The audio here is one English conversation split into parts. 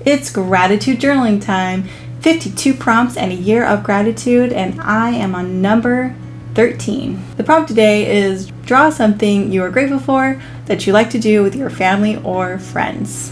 It's gratitude journaling time. 52 prompts and a year of gratitude, and I am on number 13. The prompt today is draw something you are grateful for that you like to do with your family or friends.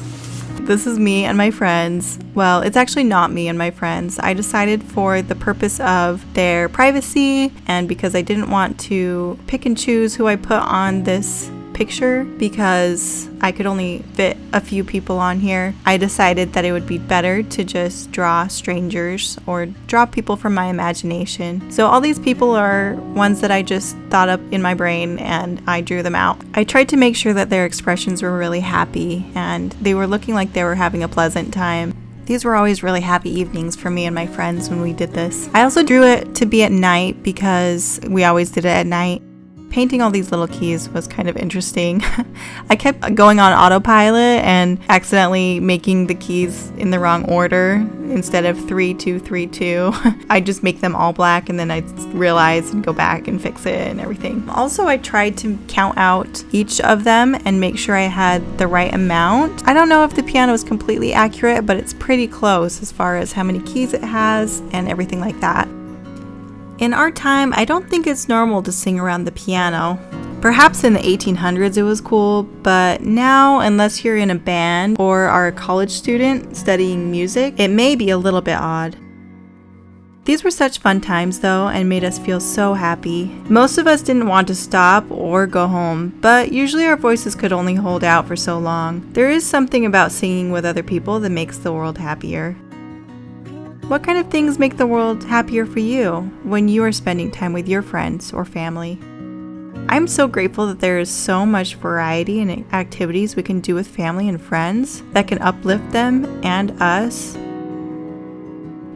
This is me and my friends. Well, it's actually not me and my friends. I decided for the purpose of their privacy and because I didn't want to pick and choose who I put on this picture because I could only fit a few people on here, I decided that it would be better to just draw strangers or draw people from my imagination. So all these people are ones that I just thought up in my brain and I drew them out. I tried to make sure that their expressions were really happy and they were looking like they were having a pleasant time. These were always really happy evenings for me and my friends when we did this. I also drew it to be at night because we always did it at night. Painting all these little keys was kind of interesting. I kept going on autopilot and accidentally making the keys in the wrong order. Instead of 3, 2, 3, 2, I just make them all black and then I realize and go back and fix it and everything. Also, I tried to count out each of them and make sure I had the right amount. I don't know if the piano is completely accurate, but it's pretty close as far as how many keys it has and everything like that. In our time, I don't think it's normal to sing around the piano. Perhaps in the 1800s it was cool, but now, unless you're in a band or are a college student studying music, it may be a little bit odd. These were such fun times though and made us feel so happy. Most of us didn't want to stop or go home, but usually our voices could only hold out for so long. There is something about singing with other people that makes the world happier. What kind of things make the world happier for you when you are spending time with your friends or family? I'm so grateful that there is so much variety in activities we can do with family and friends that can uplift them and us.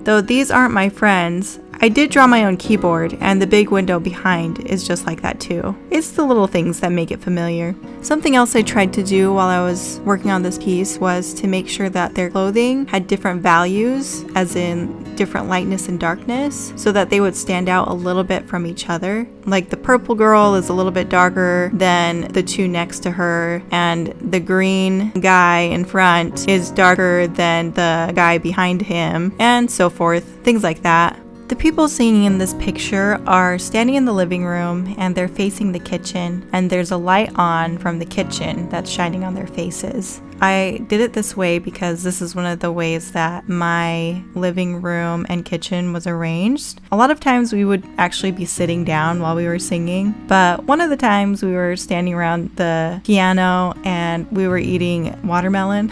Though these aren't my friends, I did draw my own keyboard, and the big window behind is just like that too. It's the little things that make it familiar. Something else I tried to do while I was working on this piece was to make sure that their clothing had different values, as in different lightness and darkness, so that they would stand out a little bit from each other. Like the purple girl is a little bit darker than the two next to her, and the green guy in front is darker than the guy behind him, and so forth. Things like that. The people singing in this picture are standing in the living room and they're facing the kitchen, and there's a light on from the kitchen that's shining on their faces. I did it this way because this is one of the ways that my living room and kitchen was arranged. A lot of times we would actually be sitting down while we were singing, but one of the times we were standing around the piano and we were eating watermelon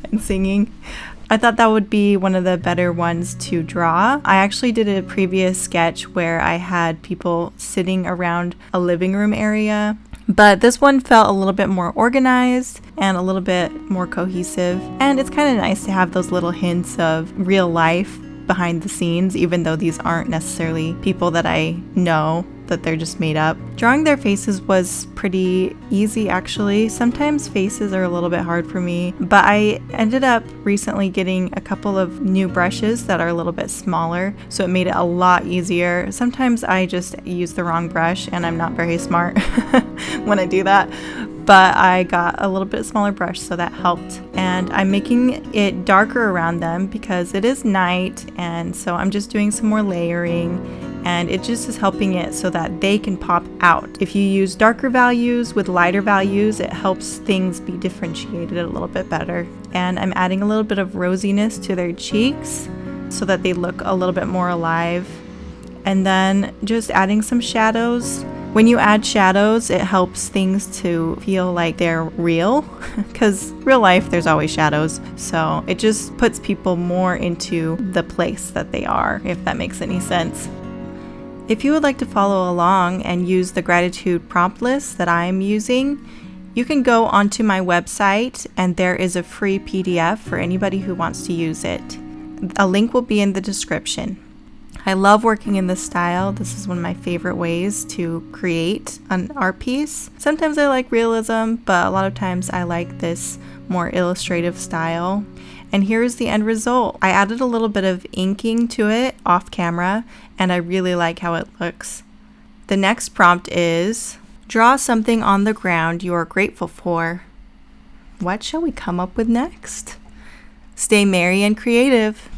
and singing. I thought that would be one of the better ones to draw. I actually did a previous sketch where I had people sitting around a living room area, but this one felt a little bit more organized and a little bit more cohesive. And it's kind of nice to have those little hints of real life behind the scenes, even though these aren't necessarily people that I know, that they're just made up. Drawing their faces was pretty easy actually. Sometimes faces are a little bit hard for me, but I ended up recently getting a couple of new brushes that are a little bit smaller, so it made it a lot easier. Sometimes I just use the wrong brush and I'm not very smart when I do that, but I got a little bit smaller brush, so that helped. And I'm making it darker around them because it is night, and so I'm just doing some more layering, and it just is helping it so that they can pop out. If you use darker values with lighter values, it helps things be differentiated a little bit better. And I'm adding a little bit of rosiness to their cheeks so that they look a little bit more alive. And then just adding some shadows. When you add shadows, it helps things to feel like they're real, because real life, there's always shadows. So it just puts people more into the place that they are, if that makes any sense. If you would like to follow along and use the gratitude prompt list that I'm using, you can go onto my website and there is a free PDF for anybody who wants to use it. A link will be in the description. I love working in this style. This is one of my favorite ways to create an art piece. Sometimes I like realism, but a lot of times I like this more illustrative style. And here's the end result. I added a little bit of inking to it off camera, and I really like how it looks. The next prompt is, draw something on the ground you are grateful for. What shall we come up with next? Stay merry and creative.